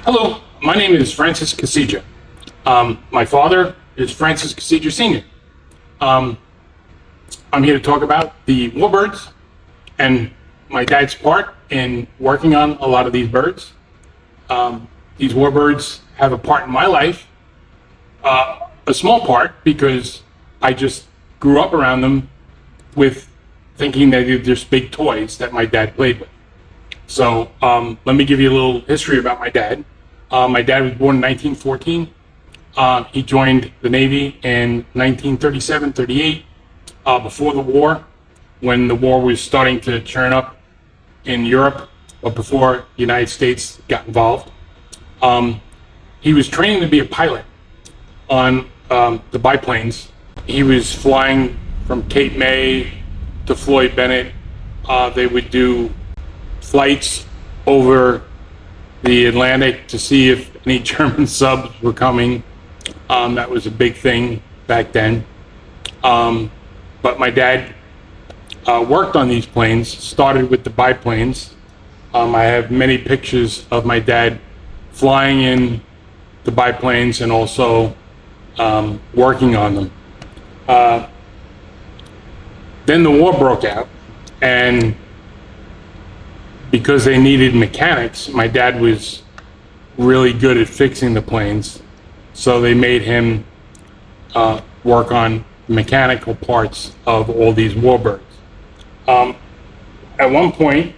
Hello, my name is Francis Kucija. My father is Francis Kucija Sr. I'm here to talk about the warbirds and my dad's part in working on a lot of these birds. These warbirds have a part in my life, a small part, because I just grew up around them with thinking that they're just big toys that my dad played with. So let me give you a little history about my dad. My dad was born in 1914. He joined the Navy in 1937-38, before the war, when the war was starting to churn up in Europe, but before the United States got involved. He was training to be a pilot on the biplanes. He was flying from Cape May to Floyd Bennett. They would do flights over the Atlantic to see if any German subs were coming. That was a big thing back then. But my dad worked on these planes, started with the biplanes. I have many pictures of my dad flying in the biplanes and also working on them. Then the war broke out, and because they needed mechanics, my dad was really good at fixing the planes, so they made him work on mechanical parts of all these warbirds. At one point,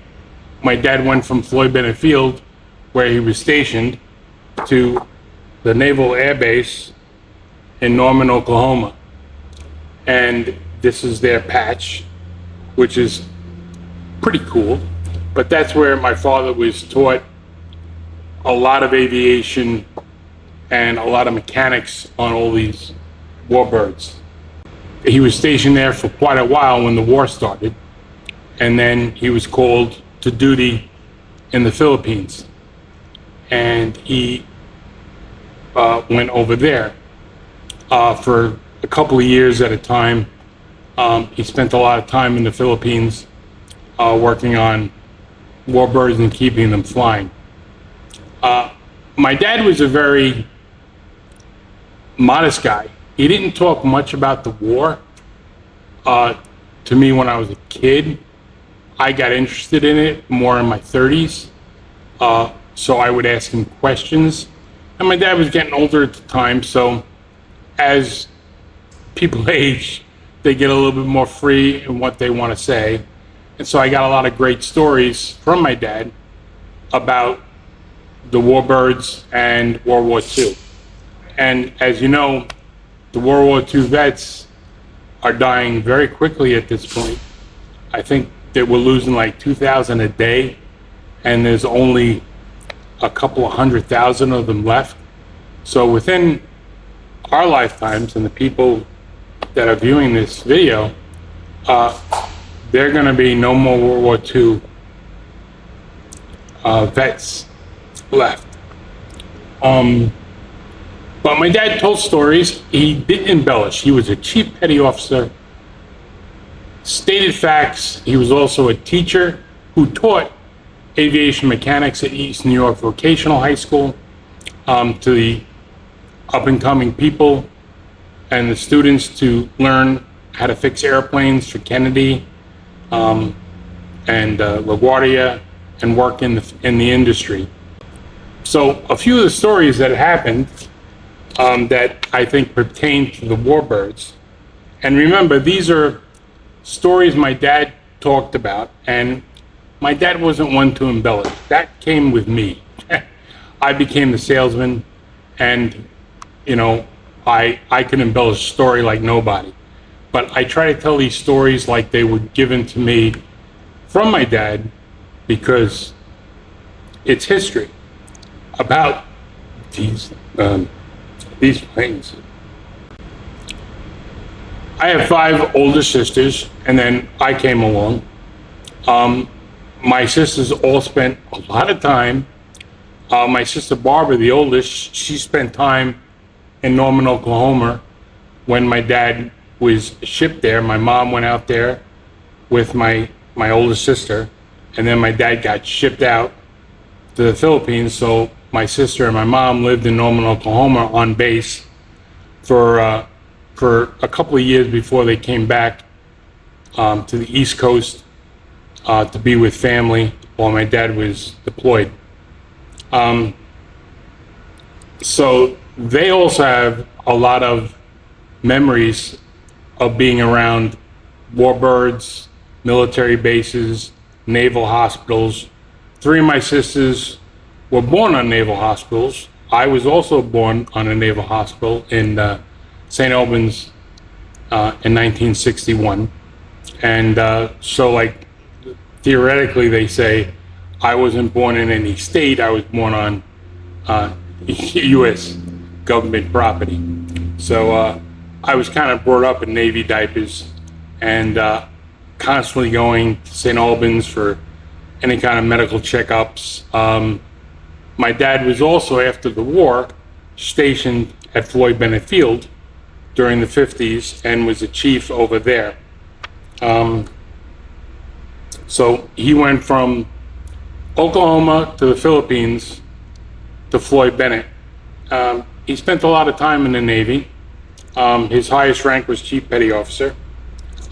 my dad went from Floyd Bennett Field, where he was stationed, to the Naval Air Base in Norman, Oklahoma. And this is their patch, which is pretty cool. But that's where my father was taught a lot of aviation and a lot of mechanics on all these warbirds. He was stationed there for quite a while when the war started, and then he was called to duty in the Philippines, and he went over there for a couple of years at a time. He spent a lot of time in the Philippines working on warbirds and keeping them flying. My dad was a very modest guy. He didn't talk much about the war. To me, when I was a kid, I got interested in it more in my 30s. So I would ask him questions. And my dad was getting older at the time, so as people age, they get a little bit more free in what they want to say. And so I got a lot of great stories from my dad about the warbirds and World War II. And as you know, the World War II vets are dying very quickly at this point. I think that we're losing like 2,000 a day, and there's only a couple of 100,000 of them left. So within our lifetimes, and the people that are viewing this video, there are going to be no more World War II vets left. But my dad told stories. He didn't embellish. He was a chief petty officer, stated facts. He was also a teacher who taught aviation mechanics at East New York Vocational High School to the up-and-coming people and the students to learn how to fix airplanes for Kennedy and LaGuardia, and work in the industry. So a few of the stories that happened that I think pertain to the warbirds. And remember, these are stories my dad talked about, and my dad wasn't one to embellish. That came with me. I became the salesman, and you know, I can embellish a story like nobody. But I try to tell these stories like they were given to me from my dad, because it's history about these planes. I have 5 older sisters, and then I came along. My sisters all spent a lot of time. My sister Barbara, the oldest, she spent time in Norman, Oklahoma when my dad was shipped there. My mom went out there with my older sister, and then my dad got shipped out to the Philippines. So my sister and my mom lived in Norman, Oklahoma on base for a couple of years before they came back to the East Coast to be with family while my dad was deployed. So they also have a lot of memories of being around warbirds, military bases, naval hospitals. 3 of my sisters were born on naval hospitals. I was also born on a naval hospital in St. Albans in 1961. And so, like, theoretically, they say I wasn't born in any state. I was born on U.S. government property. So I was kind of brought up in Navy diapers and constantly going to St. Albans for any kind of medical checkups. My dad was also, after the war, stationed at Floyd Bennett Field during the 50s and was a chief over there. So he went from Oklahoma to the Philippines to Floyd Bennett. He spent a lot of time in the Navy. His highest rank was Chief Petty Officer.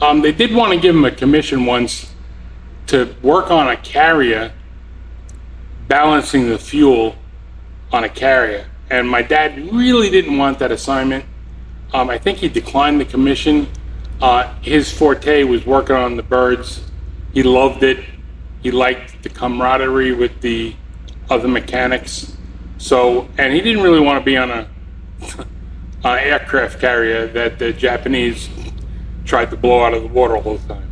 They did want to give him a commission once to work on a carrier, balancing the fuel on a carrier. And my dad really didn't want that assignment. I think he declined the commission. His forte was working on the birds. He loved it. He liked the camaraderie with the other mechanics. So, and he didn't really want to be on an aircraft carrier that the Japanese tried to blow out of the water all the time.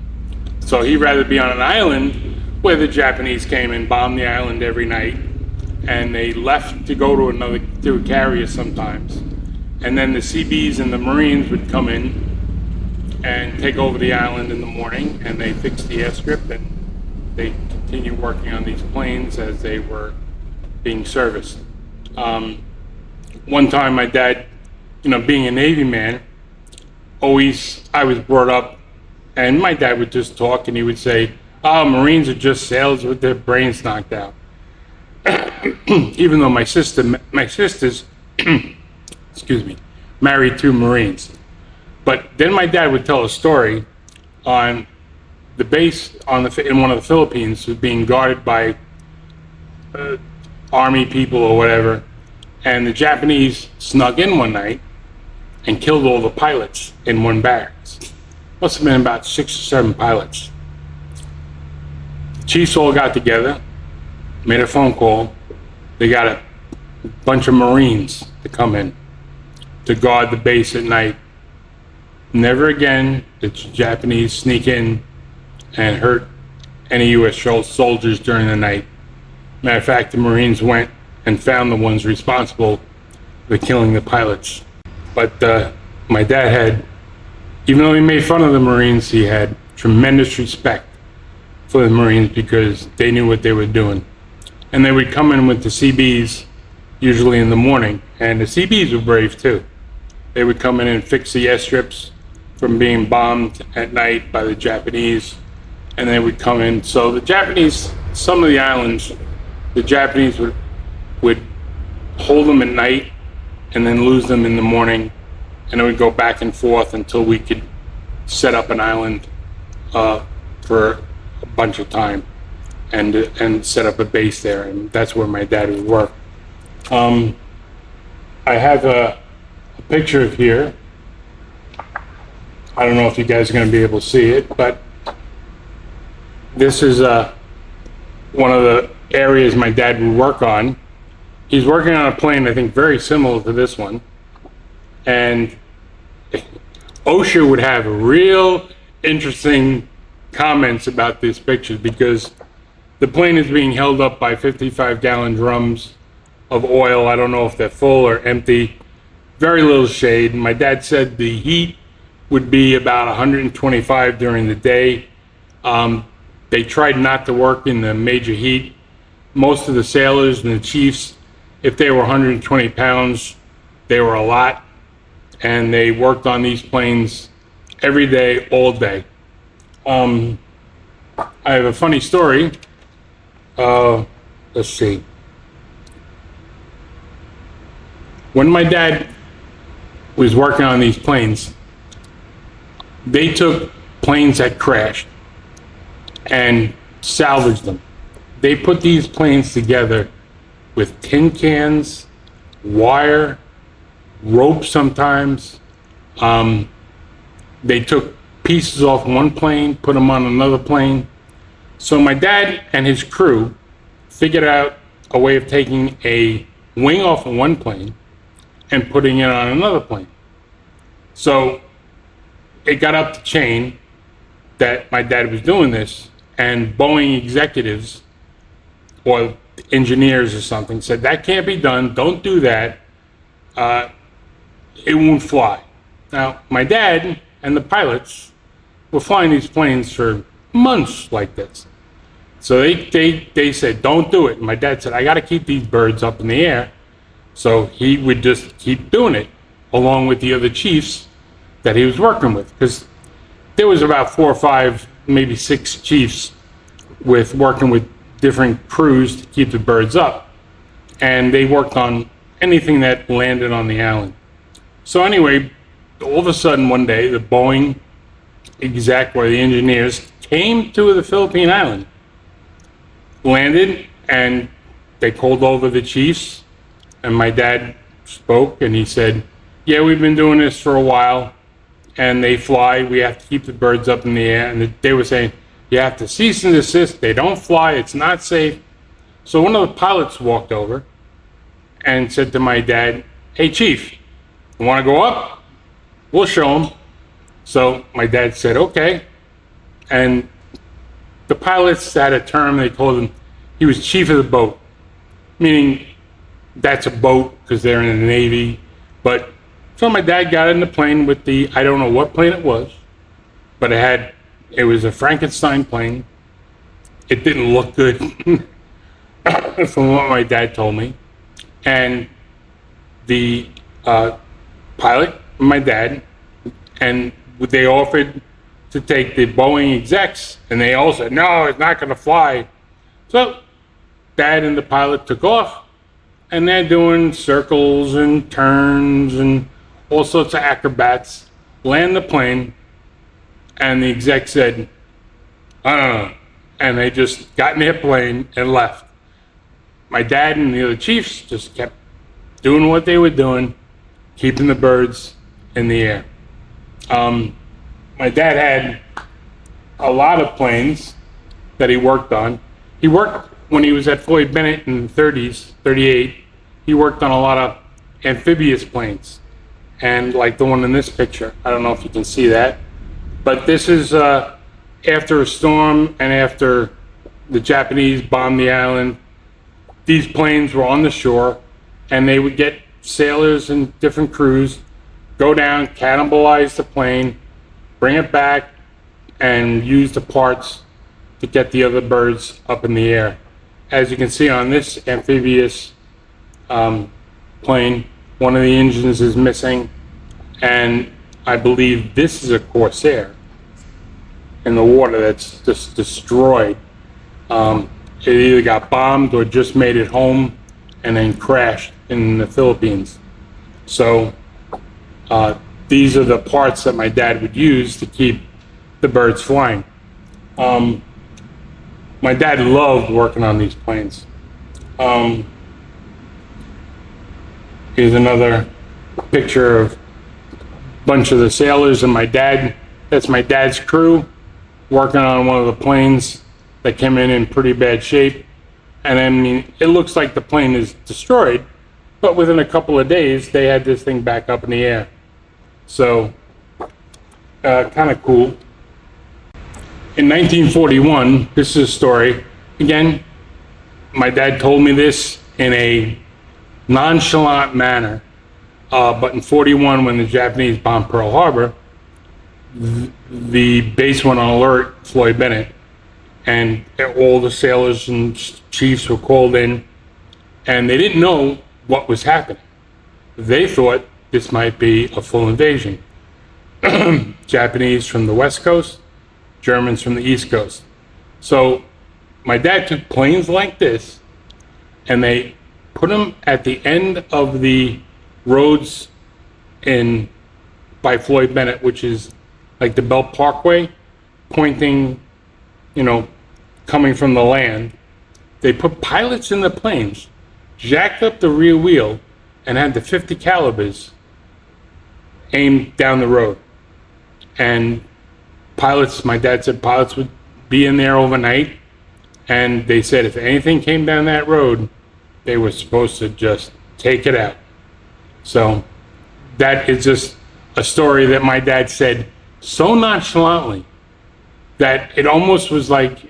So he'd rather be on an island where the Japanese came and bombed the island every night, and they left to go to a carrier sometimes. And then the CBs and the Marines would come in and take over the island in the morning, and they fixed the airstrip, and they continued working on these planes as they were being serviced. One time my dad, being a Navy man, I was brought up, and my dad would just talk, and he would say, Marines are just sailors with their brains knocked out. Even though my sisters, excuse me, married 2 Marines. But then my dad would tell a story on the base in one of the Philippines, was being guarded by army people or whatever, and the Japanese snuck in one night and killed all the pilots in one barracks. Must have been about 6 or 7 pilots. The chiefs all got together, made a phone call. They got a bunch of Marines to come in to guard the base at night. Never again did the Japanese sneak in and hurt any U.S. soldiers during the night. Matter of fact, the Marines went and found the ones responsible for killing the pilots. But my dad had, even though he made fun of the Marines, he had tremendous respect for the Marines because they knew what they were doing. And they would come in with the CBs, usually in the morning, and the CBs were brave too. They would come in and fix the airstrips from being bombed at night by the Japanese, and they would come in. So the Japanese, some of the islands, the Japanese would hold them at night and then lose them in the morning, and it would go back and forth until we could set up an island for a bunch of time and set up a base there, and that's where my dad would work. I have a picture of here. I don't know if you guys are going to be able to see it, but this is one of the areas my dad would work on. He's working on a plane, I think, very similar to this one. And OSHA would have real interesting comments about this picture because the plane is being held up by 55-gallon drums of oil. I don't know if they're full or empty. Very little shade. My dad said the heat would be about 125 during the day. They tried not to work in the major heat. Most of the sailors and the chiefs, if they were 120 pounds, they were a lot. And they worked on these planes every day, all day. I have a funny story. Let's see. When my dad was working on these planes, they took planes that crashed and salvaged them. They put these planes together with tin cans, wire, rope sometimes. They took pieces off one plane, put them on another plane. So my dad and his crew figured out a way of taking a wing off of one plane and putting it on another plane. So it got up the chain that my dad was doing this, and Boeing executives or engineers or something said, that can't be done, don't do that, it won't fly. Now, my dad and the pilots were flying these planes for months like this. So they said, don't do it. And my dad said, I got to keep these birds up in the air. So he would just keep doing it, along with the other chiefs that he was working with. Because there was about 4 or 5, maybe 6 chiefs working with different crews to keep the birds up. And they worked on anything that landed on the island. So anyway, all of a sudden one day, the Boeing exec or the engineers came to the Philippine island, landed, and they called over the chiefs, and my dad spoke, and he said, yeah, we've been doing this for a while, and they fly, we have to keep the birds up in the air. And they were saying, you have to cease and desist, they don't fly, it's not safe. So one of the pilots walked over and said to my dad, hey chief, you want to go up? We'll show them. So my dad said, okay. And the pilots had a term, they called him, he was chief of the boat, meaning that's a boat because they're in the Navy. But so my dad got in the plane with the, I don't know what plane it was, but it was a Frankenstein plane. It didn't look good from what my dad told me. And the pilot, my dad, and they offered to take the Boeing execs, and they all said, no, it's not going to fly. So Dad and the pilot took off, and they're doing circles and turns and all sorts of acrobats, land the plane, and the exec said, I don't know. And they just got in their plane and left. My dad and the other chiefs just kept doing what they were doing, keeping the birds in the air. My dad had a lot of planes that he worked on. He worked, when he was at Floyd Bennett in the 30s, 38, he worked on a lot of amphibious planes. And like the one in this picture, I don't know if you can see that, but this is after a storm and after the Japanese bombed the island. These planes were on the shore, and they would get sailors and different crews, go down, cannibalize the plane, bring it back, and use the parts to get the other birds up in the air. As you can see on this amphibious plane, one of the engines is missing, and I believe this is a Corsair in the water that's just destroyed. It either got bombed or just made it home and then crashed in the Philippines. So these are the parts that my dad would use to keep the birds flying. My dad loved working on these planes. Here's another picture of a bunch of the sailors and my dad. That's my dad's crew working on one of the planes that came in pretty bad shape. And I mean, it looks like the plane is destroyed, but within a couple of days, they had this thing back up in the air. So, kind of cool. In 1941, this is a story. Again, my dad told me this in a nonchalant manner, but in 41, when the Japanese bombed Pearl Harbor, the base went on alert, Floyd Bennett, and all the sailors and chiefs were called in, and they didn't know what was happening. They thought this might be a full invasion. Japanese from the West Coast, Germans from the East Coast. So my dad took planes like this and they put them at the end of the roads by Floyd Bennett, which is like the Belt Parkway, pointing, coming from the land. They put pilots in the planes, jacked up the rear wheel, and had the .50 calibers aimed down the road. And my dad said pilots would be in there overnight, and they said if anything came down that road, they were supposed to just take it out. So that is just a story that my dad said so nonchalantly that it almost was like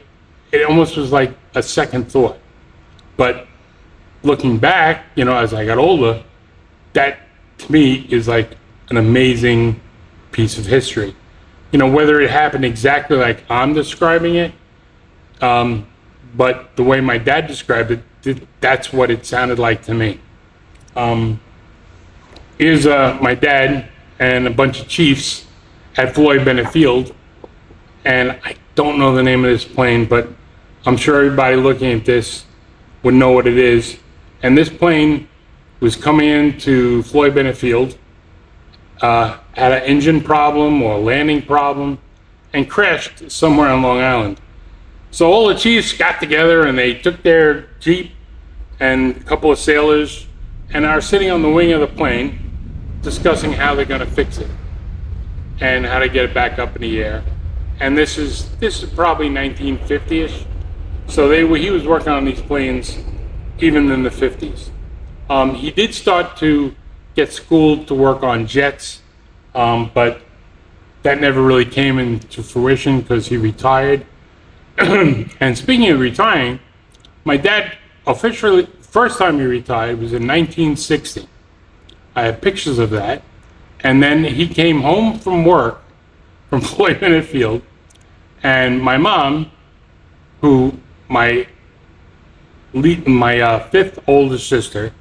a second thought. But looking back, as I got older, that to me is like an amazing piece of history. Whether it happened exactly like I'm describing it, but the way my dad described it, that's what it sounded like to me. Here's my dad and a bunch of chiefs at Floyd Bennett Field, and I don't know the name of this plane, but I'm sure everybody looking at this would know what it is. And this plane was coming into Floyd Bennett Field, had an engine problem or a landing problem, and crashed somewhere on Long Island. So all the chiefs got together and they took their Jeep and a couple of sailors and are sitting on the wing of the plane discussing how they're going to fix it and how to get it back up in the air. And this is probably 1950-ish. So he was working on these planes even in the 50s. He did start to get schooled to work on jets, but that never really came into fruition because he retired. And speaking of retiring, my dad officially, first time he retired was in 1960. I have pictures of that. And then he came home from work from Floyd Bennett Field, and my mom, who my fifth oldest sister,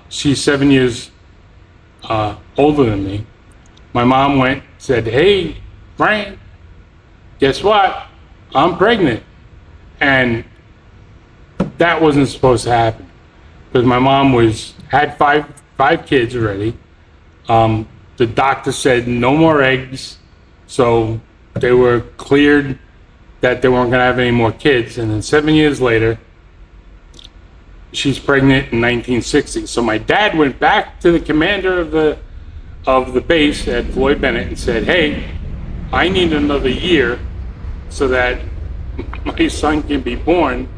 she's 7 years older than me. My mom said, "Hey, Brian, guess what? I'm pregnant." And that wasn't supposed to happen because my mom had five kids already. The doctor said no more eggs, so they were cleared that they weren't going to have any more kids. And then 7 years later, she's pregnant in 1960. So my dad went back to the commander of the base at Floyd Bennett and said, "Hey, I need another year so that my son can be born,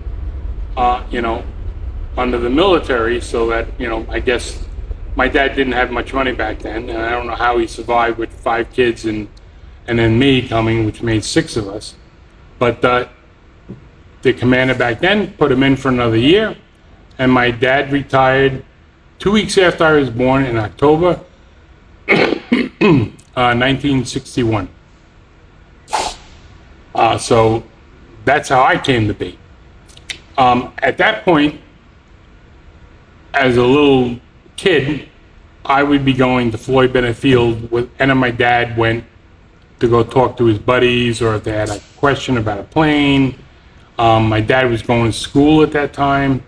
under the military, so that, I guess my dad didn't have much money back then, and I don't know how he survived with 5 kids and then me coming, which made 6 of us. But the commander back then put him in for another year, and my dad retired 2 weeks after I was born in October 1961. So that's how I came to be. At that point, as a little kid, I would be going to Floyd Bennett Field and my dad went to go talk to his buddies, or if they had a question about a plane. My dad was going to school at that time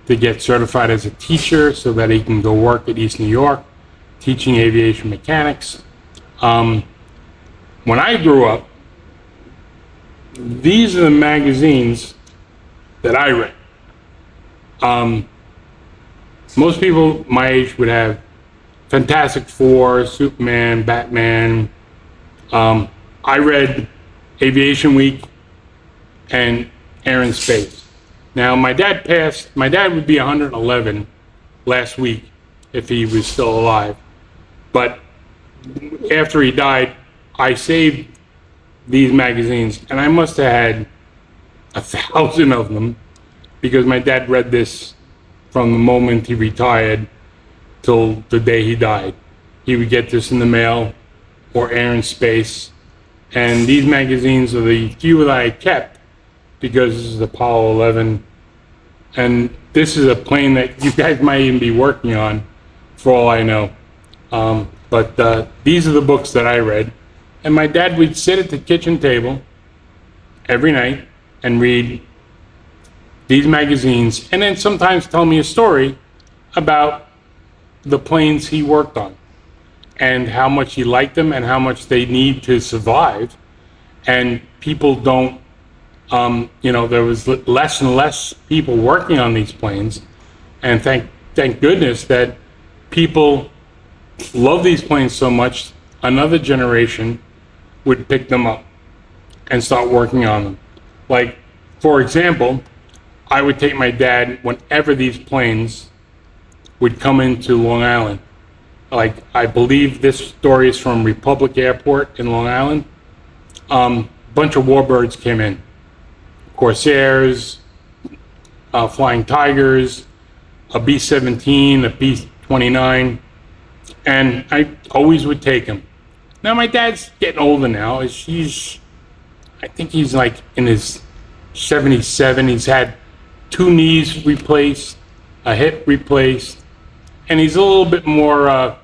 to get certified as a teacher so that he can go work at East New York, teaching aviation mechanics. When I grew up, these are the magazines that I read. Most people my age would have Fantastic Four, Superman, Batman. I read Aviation Week and Air and Space. Now, my dad would be 111 last week if he was still alive. But after he died, I saved these magazines, and I must have had 1,000 of them because my dad read this from the moment he retired till the day he died. He would get this in the mail or Air and Space. And these magazines are the few that I kept because this is Apollo 11. And this is a plane that you guys might even be working on, for all I know. But these are the books that I read. And my dad would sit at the kitchen table every night and read these magazines, and then sometimes tell me a story about the planes he worked on and how much he liked them and how much they need to survive. And people don't, there was less and less people working on these planes. And thank goodness that people love these planes so much, another generation would pick them up and start working on them. Like, for example, I would take my dad whenever these planes would come into Long Island. Like, I believe this story is from Republic Airport in Long Island. Bunch of warbirds came in. Corsairs, Flying Tigers, a B-17, a B-29, and I always would take him. Now, my dad's getting older now. I think he's like in his 77. He's had 2 knees replaced, a hip replaced, and he's a little bit more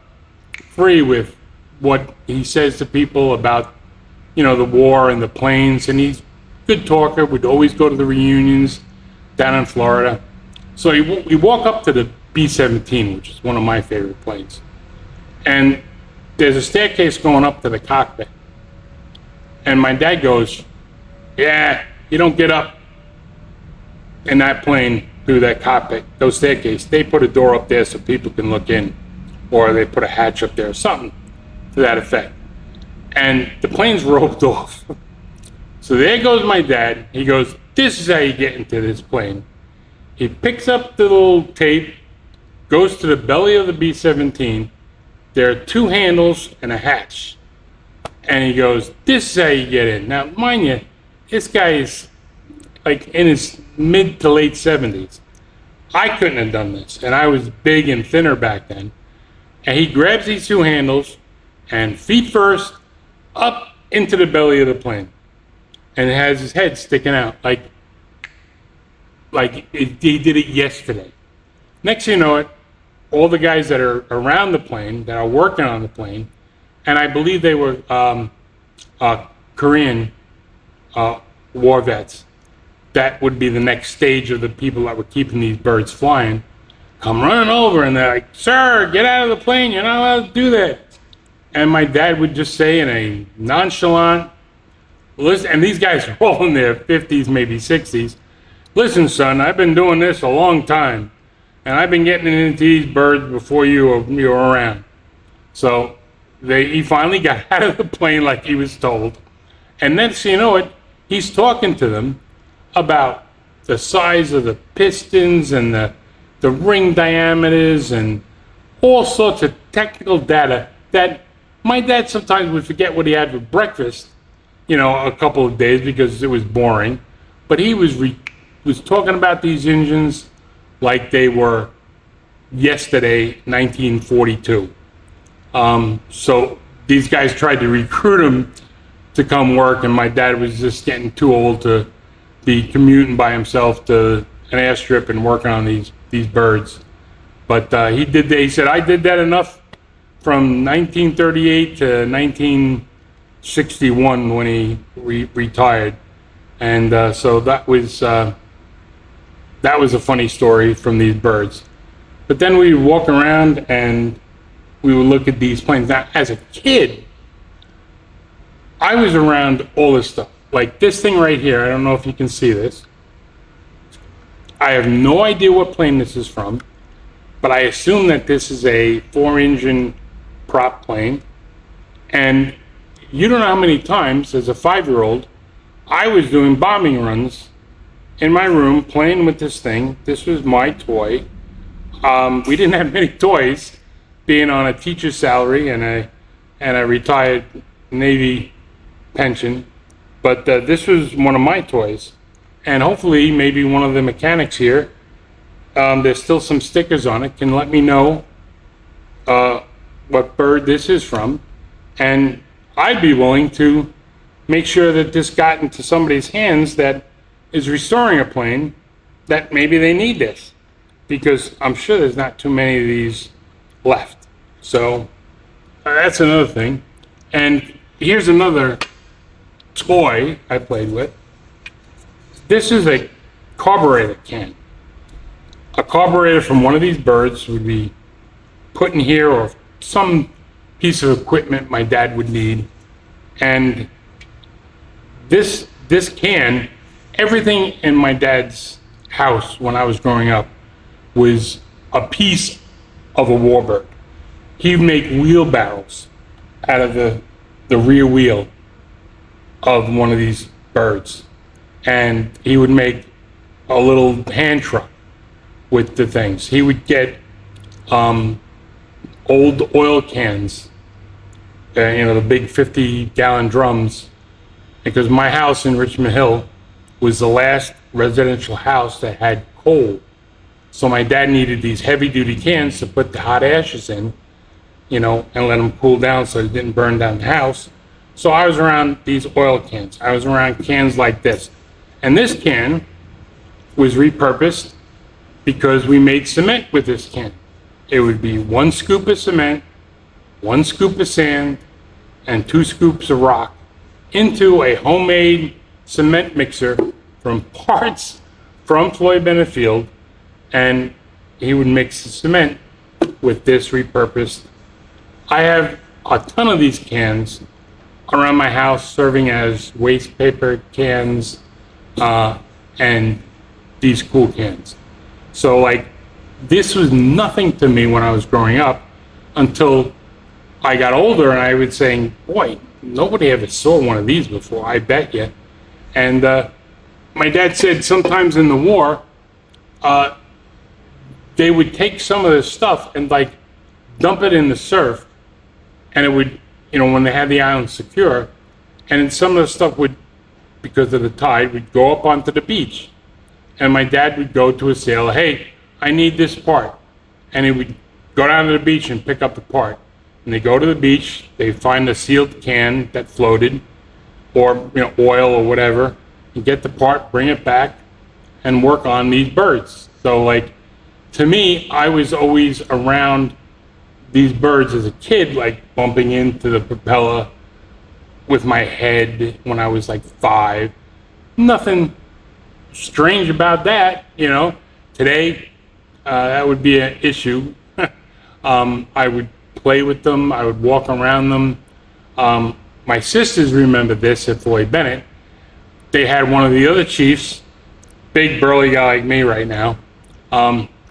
free with what he says to people about, the war and the planes. And he's a good talker, would always go to the reunions down in Florida. So we walk up to the B-17, which is one of my favorite planes. And there's a staircase going up to the cockpit. And my dad goes, "Yeah, you don't get up in that plane through that cockpit, those staircase. They put a door up there so people can look in, or they put a hatch up there, or something to that effect." And the plane's roped off. So there goes my dad. He goes, "This is how you get into this plane." He picks up the little tape, goes to the belly of the B-17. There are 2 handles and a hatch. And he goes, "This is how you get in." Now, mind you, this guy is like in his mid to late 70s. I couldn't have done this, and I was big and thinner back then. And he grabs these 2 handles and feet first up into the belly of the plane, and it has his head sticking out like he did it yesterday. Next thing you know it, all the guys that are around the plane, that are working on the plane, and I believe they were Korean war vets. That would be the next stage of the people that were keeping these birds flying, come running over, and they're like, "Sir, get out of the plane, you're not allowed to do that." And my dad would just say in a nonchalant, listen, and these guys are all in their 50s, maybe 60s, "Listen, son, I've been doing this a long time, and I've been getting into these birds before you were around." So he finally got out of the plane like he was told. And then, so you know it, he's talking to them about the size of the pistons and the ring diameters and all sorts of technical data that my dad sometimes would forget what he had for breakfast, a couple of days because it was boring. But he was talking about these engines like they were yesterday, 1942. So these guys tried to recruit him to come work, and my dad was just getting too old to be commuting by himself to an airstrip and working on these birds. But he said, "I did that enough from 1938 to 1961 when he retired." And so that was a funny story from these birds. But then we would walk around and we would look at these planes. Now, as a kid, I was around all this stuff. Like this thing right here, I don't know if you can see this. I have no idea what plane this is from, but I assume that this is a 4-engine prop plane. And you don't know how many times, as a 5-year-old, I was doing bombing runs in my room playing with this thing. This was my toy. We didn't have many toys, being on a teacher's salary and a retired Navy pension. But this was one of my toys. And hopefully, maybe one of the mechanics here, there's still some stickers on it, can let me know what bird this is from. And I'd be willing to make sure that this got into somebody's hands that is restoring a plane, that maybe they need this. Because I'm sure there's not too many of these left. So that's another thing. And here's another toy I played with. This is a carburetor can. A carburetor from one of these birds would be put in here, or some piece of equipment my dad would need. And this can, everything in my dad's house when I was growing up was a piece of a warbird. He'd make wheelbarrows out of the rear wheel of one of these birds. And he would make a little hand truck with the things. He would get old oil cans, the big 50-gallon drums, because my house in Richmond Hill was the last residential house that had coal. So my dad needed these heavy-duty cans to put the hot ashes in, and let them cool down so it didn't burn down the house. So I was around these oil cans. I was around cans like this. And this can was repurposed because we made cement with this can. It would be 1 scoop of cement, 1 scoop of sand, and 2 scoops of rock into a homemade cement mixer from parts from Floyd Bennett Field, and he would mix the cement with this repurposed. I have a ton of these cans around my house serving as waste paper cans and these cool cans. So this was nothing to me when I was growing up until I got older, and I was saying, boy, nobody ever saw one of these before, I bet you. And my dad said sometimes in the war, they would take some of this stuff and dump it in the surf, and it would, when they had the island secure, and then some of the stuff would, because of the tide, would go up onto the beach. And my dad would go to a sailor, hey, I need this part. And he would go down to the beach and pick up the part. And they go to the beach, they find a sealed can that floated, or oil or whatever, and get the part, bring it back, and work on these birds. So to me, I was always around these birds as a kid, bumping into the propeller with my head when I was 5. Nothing strange about that, Today, that would be an issue. I would play with them. I would walk around them. My sisters remember this at Floyd Bennett. They had one of the other chiefs, big burly guy like me right now.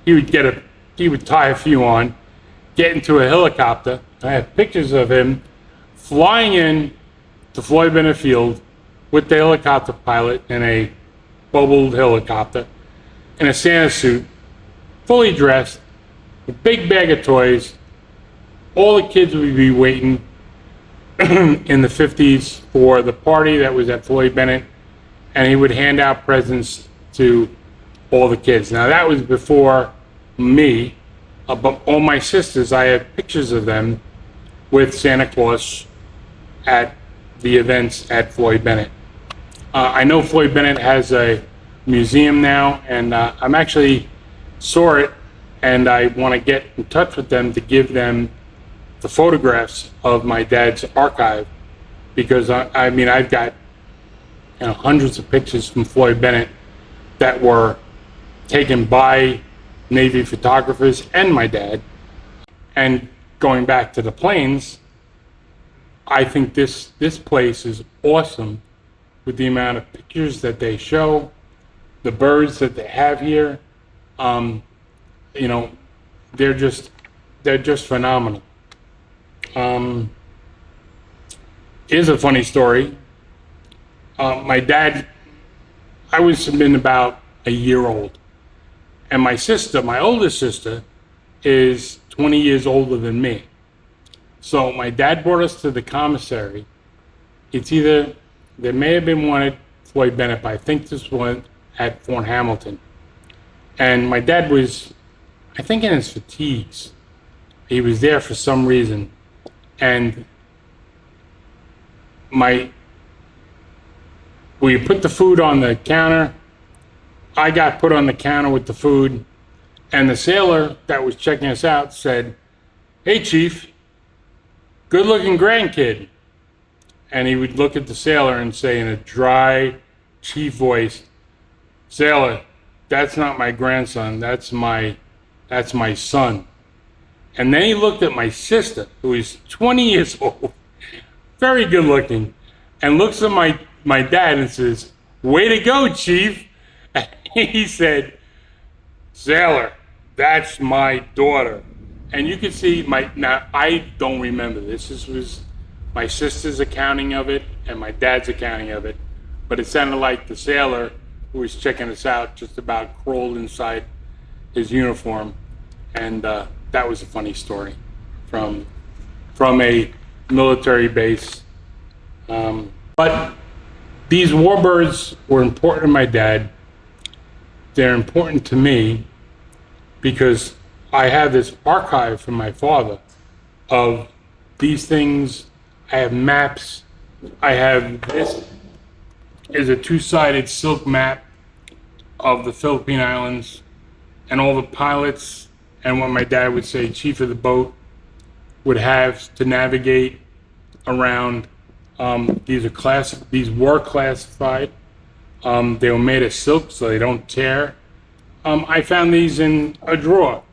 He would tie a few on, get into a helicopter. I have pictures of him flying in to Floyd Bennett Field with the helicopter pilot in a bubbled helicopter, in a Santa suit, fully dressed, a big bag of toys. All the kids would be waiting in the 50s for the party that was at Floyd Bennett, and he would hand out presents to all the kids. Now that was before me, but all my sisters, I have pictures of them with Santa Claus at the events at Floyd Bennett. I know Floyd Bennett has a museum now, and I'm actually saw it, and I want to get in touch with them to give them the photographs of my dad's archive, because I've got hundreds of pictures from Floyd Bennett that were taken by Navy photographers and my dad. And going back to the planes, I think this place is awesome with the amount of pictures that they show, the birds that they have here. They're just phenomenal. Here's a funny story. My dad, I was been about a year old, and my sister, my oldest sister, is 20 years older than me. So my dad brought us to the commissary. It's either, there may have been one at Floyd Bennett, but I think this one at Fort Hamilton. And my dad was, I think, in his fatigues. He was there for some reason. And we put the food on the counter. I got put on the counter with the food, and the sailor that was checking us out said, "Hey, Chief, good-looking grandkid. And he would look at the sailor and say in a dry, chief voice, "Sailor, that's not my grandson, that's my son." And then he looked at my sister, who is 20 years old, very good looking, and looks at my dad and says, "Way to go, Chief." And he said, "Sailor, that's my daughter." And you can see now I don't remember this. This was my sister's accounting of it and my dad's accounting of it. But it sounded like the sailor who was checking us out just about crawled inside his uniform. And that was a funny story from a military base. But these warbirds were important to my dad. They're important to me because I have this archive from my father of these things. I have maps. I have this is a two-sided silk map of the Philippine Islands and all the pilots and what my dad would say chief of the boat would have to navigate around. These were classified. They were made of silk so they don't tear. I found these in a drawer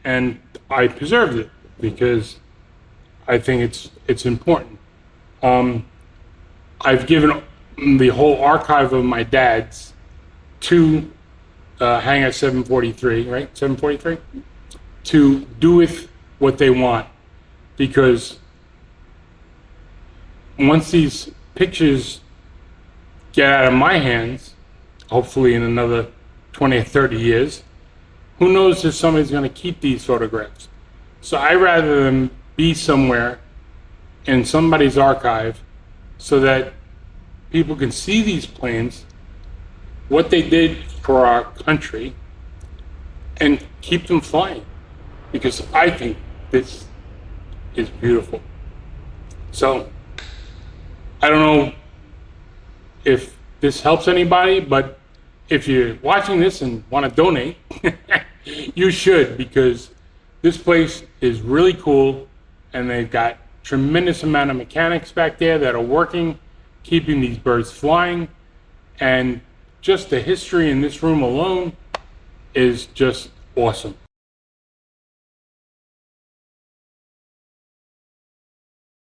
and I preserved it because I think it's important. I've given the whole archive of my dad's to Hangar 743, right? 743? To do with what they want. Because once these pictures get out of my hands, hopefully in another 20 or 30 years, who knows if somebody's going to keep these photographs. So I'd rather them be somewhere in somebody's archive so that people can see these planes, what they did for our country, and keep them flying. Because I think this is beautiful. So I don't know if this helps anybody, but if you're watching this and want to donate, you should, because this place is really cool and they've got tremendous amount of mechanics back there that are working, keeping these birds flying, and just the history in this room alone is just awesome.